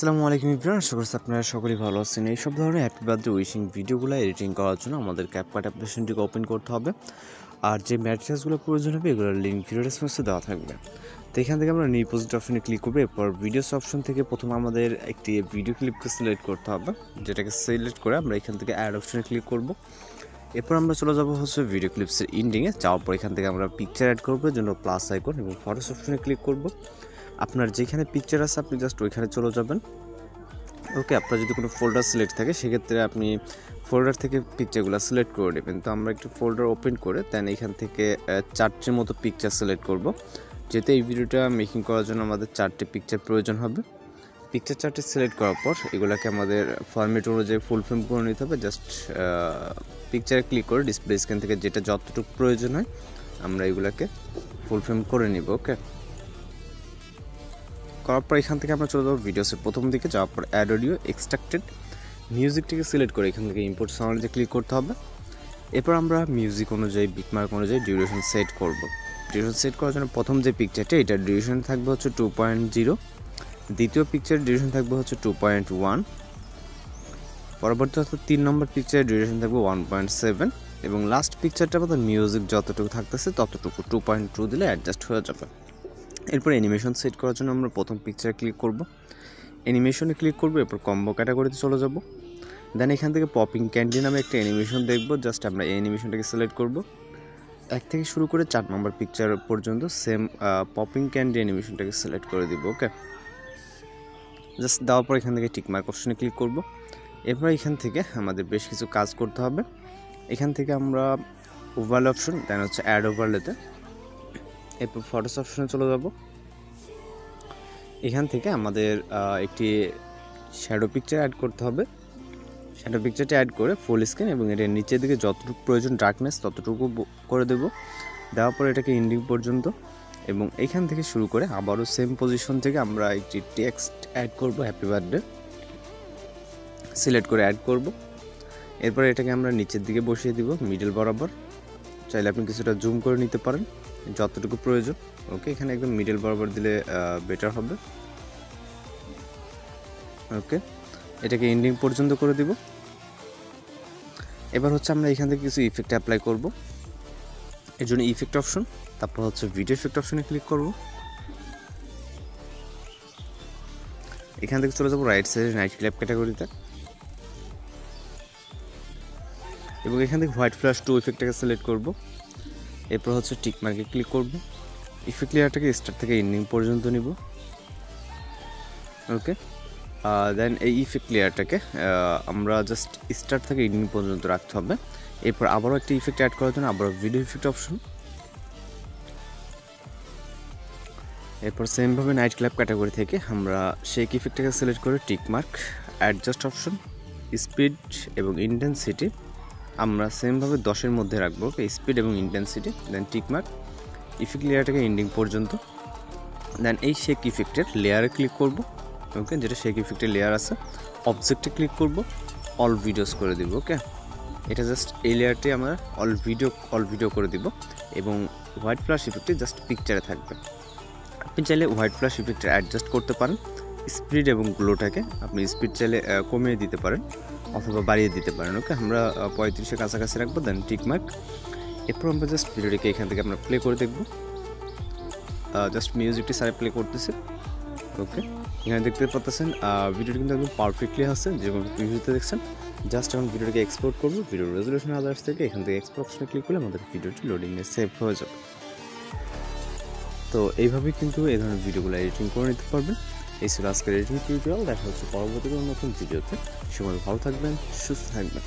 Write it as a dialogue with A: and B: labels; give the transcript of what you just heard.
A: আসসালামু আলাইকুম এভরিওয়ান, আশা করছি আপনারা সকলেই ভালো আছেন। এই সব ধরনের হ্যাপি বার্থডে উইশিং ভিডিওগুলো এডিটিং করার জন্য আমাদের ক্যাপকাট অ্যাপ্লিকেশনটিকে ওপেন করতে হবে। আর যে ম্যাটেরিয়ালসগুলো প্রয়োজন হবে এগুলোর লিঙ্ক ভিডিও ডেসক্রিপশনে দেওয়া থাকবে। তো এখান থেকে আমরা নিউ প্রজেক্ট অপশনে ক্লিক করবো। এরপর ভিডিওস অপশন থেকে প্রথমে আমাদের একটি ভিডিও ক্লিপকে সিলেক্ট করতে হবে, যেটাকে সিলেক্ট করে আমরা এখান থেকে অ্যাড অপশনে ক্লিক করব। এরপর আমরা চলে যাবো ভিডিও ক্লিপসের ইন্ডিংয়ে। যাওয়ার পর এখান থেকে আমরা পিকচার অ্যাড করবো, জন্য প্লাস আইকন এবং ফটোস অপশনে ক্লিক করব। আপনার যেখানে পিকচার আছে আপনি জাস্ট ওইখানে চলে যাবেন। ওকে, আপনার যদি কোনো ফোল্ডার সিলেক্ট থাকে সেক্ষেত্রে আপনি ফোল্ডার থেকে পিকচারগুলো সিলেক্ট করে নেবেন। তো আমরা একটু ফোল্ডার ওপেন করে দেন এখান থেকে 4টির মতো পিকচার সিলেক্ট করব। যেহেতু এই ভিডিওটা মেকিং করার জন্য আমাদের 4টি পিকচার প্রয়োজন হবে। পিকচার 4টি সিলেক্ট করার পর এগুলোকে আমাদের ফরম্যাট অনুযায়ী ফুল ফ্রেম করে নিতে হবে। জাস্ট পিকচারে ক্লিক করে ডিসপ্লে স্ক্রিন থেকে যেটা যতটুকু প্রয়োজন হয় আমরা এগুলোকে ফুল ফ্রেম করে নিব। ওকে, করার পর এখান থেকে আমরা চলে যাবো ভিডিওসের প্রথম দিকে। যাওয়ার পর অ্যাড অডিও এক্সট্রাক্টেড মিউজিকটিকে সিলেক্ট করে এখান থেকে ইম্পোর্ট সাউন্ডে ক্লিক করতে হবে। এরপর আমরা মিউজিক অনুযায়ী বিটমার্ক অনুযায়ী ডিউরেশন সেট করব। ডিউরেশন সেট করার জন্য প্রথম যে পিকচারটা এটার ডিউরেশন থাকবে 2.0, দ্বিতীয় পিকচারের ডিউরেশন থাকবে 2.1, পরবর্তী অর্থাৎ 3 নম্বর পিকচারের ডিউরেশন থাকবে 1.7 এবং লাস্ট পিকচারটা আমাদের মিউজিক যতটুকু থাকতেছে ততটুকু 2.2 দিলে অ্যাডজাস্ট হয়ে যাবে। এরপর অ্যানিমেশন সেট করার জন্য আমরা প্রথম পিকচারে ক্লিক করব, অ্যানিমেশনে ক্লিক করব। এরপর কম্বো ক্যাটাগরিতে চলে যাব। দেন এখান থেকে পপিং ক্যান্ডি নামে একটা অ্যানিমেশন দেখব। জাস্ট আমরা এই অ্যানিমেশনটাকে সিলেক্ট করব। 1 থেকে শুরু করে 4 নম্বর পিকচার পর্যন্ত সেম পপিং ক্যান্ডি অ্যানিমেশনটাকে সিলেক্ট করে দিব। ওকে, জাস্ট দেওয়ার পর এখান থেকে টিকমার্ক অপশনে ক্লিক করব। এরপর এখান থেকে আমাদের বেশ কিছু কাজ করতে হবে। এখান থেকে আমরা ওভারলে অপশন, দেন অ্যাড ওভারলেতে, এরপর ফটোস অপশনে চলে যাব। এখান থেকে আমাদের একটি শ্যাডো পিকচার অ্যাড করতে হবে। শ্যাডো পিকচারটা অ্যাড করে ফুল স্ক্রিন এবং এটার নিচের দিকে যতটুকু প্রয়োজন ডার্কনেস ততটুকু করে দেব। দেওয়ার পর এটাকে ইন্ডিং পর্যন্ত এবং এখান থেকে শুরু করে আবারও সেম পজিশন থেকে আমরা একটি টেক্সট অ্যাড করব, হ্যাপি বার্থডে সিলেক্ট করে অ্যাড করব। এরপর এটাকে আমরা নিচের দিকে বসিয়ে দিব মিডল বরাবর। চাইলে আপনি কিছুটা জুম করে নিতে পারেন যতটুকু প্রয়োজন। ওকে, এখানে একদম মিডল বরাবর দিলে বেটার হবে। ওকে, এটাকে এন্ডিং পর্যন্ত করে দিব। এবার আমরা এখান থেকে কিছু ইফেক্ট অ্যাপ্লাই করব। এর জন্য ইফেক্ট অপশন, তারপর ভিডিও ইফেক্ট অপশনে ক্লিক করব। এখান থেকে চলে যাব রাইট সাইডে নাইট ক্ল্যাপ ক্যাটাগরিতে এবং এখান থেকে হোয়াইট ফ্ল্যাশ 2 ইফেক্টটাকে সিলেক্ট করব। এরপর টিক মার্কে ক্লিক করব। ইফেক্ট লেয়ারটাকে স্টার্ট থেকে এন্ডিং পর্যন্ত নিব। ওকে, দেন এই ইফেক্ট লেয়ারটাকে আমরা জাস্ট স্টার্ট থেকে এন্ডিং পর্যন্ত রাখতে হবে। এরপর আবারও একটা ইফেক্ট অ্যাড করার জন্য আবারও ভিডিও ইফেক্ট অপশন, এরপর সেমভাবে নাইট ক্ল্যাপ ক্যাটাগরি থেকে আমরা শেক ইফেক্টটাকে সিলেক্ট করে tick mark, adjust option, speed এবং ইন্টেন্সিটি আমরা সেমভাবে 10-এর মধ্যে রাখবো। ওকে, স্পিড এবং ইন্টেন্সিটি, দেন টিক মার্ক, ইফেক্ট লেয়ারটাকে এন্ডিং পর্যন্ত। দেন এই শেক ইফেক্টের লেয়ারে ক্লিক করব। ওকে, যেটা শেক ইফেক্টের লেয়ার আছে অবজেক্টে ক্লিক করব, অল ভিডিওস করে দিব। ওকে, এটা জাস্ট এই লেয়ারটি আমরা অল ভিডিও করে দিব এবং হোয়াইট ফ্ল্যাশ ইফেক্টটি জাস্ট পিকচারে থাকবে। আপনি চাইলে হোয়াইট ফ্ল্যাশ ইফেক্টটা অ্যাডজাস্ট করতে পারেন। স্পিড এবং গ্লোটাকে আপনি স্পিড চাইলে কমিয়ে দিতে পারেন অথবা বাড়িয়ে দিতে পারেন। ওকে, আমরা 35-এর কাছাকাছি রাখবো, দেন টিক মার্ক। এরপর আমরা জাস্ট ভিডিওটিকে এখান থেকে আমরা প্লে করে দেখব। জাস্ট মিউজিকটি সারে প্লে করতেছে। ওকে, এখানে দেখতে পাচ্ছেন ভিডিওটি কিন্তু একদম পারফেক্টলি আছে যেরকম প্রিভিউতে দেখছেন। জাস্ট এখন ভিডিওটিকে এক্সপোর্ট করবো। ভিডিও রেজলিউশন আদার্স থেকে এখান থেকে এক্সপোর্ট অপশনে ক্লিক করলে আমাদের ভিডিওটি লোডিংয়ে সেভ হয়ে যাবে। তো এইভাবেই কিন্তু এই ধরনের ভিডিওগুলো এডিটিং করে নিতে পারবেন। এই ছিল আজকের এডিটিং টিউটোরিয়াল। দেখা হচ্ছে পরবর্তী কোনো নতুন ভিডিওতে। সবাই ভালো থাকবেন, সুস্থ থাকবেন।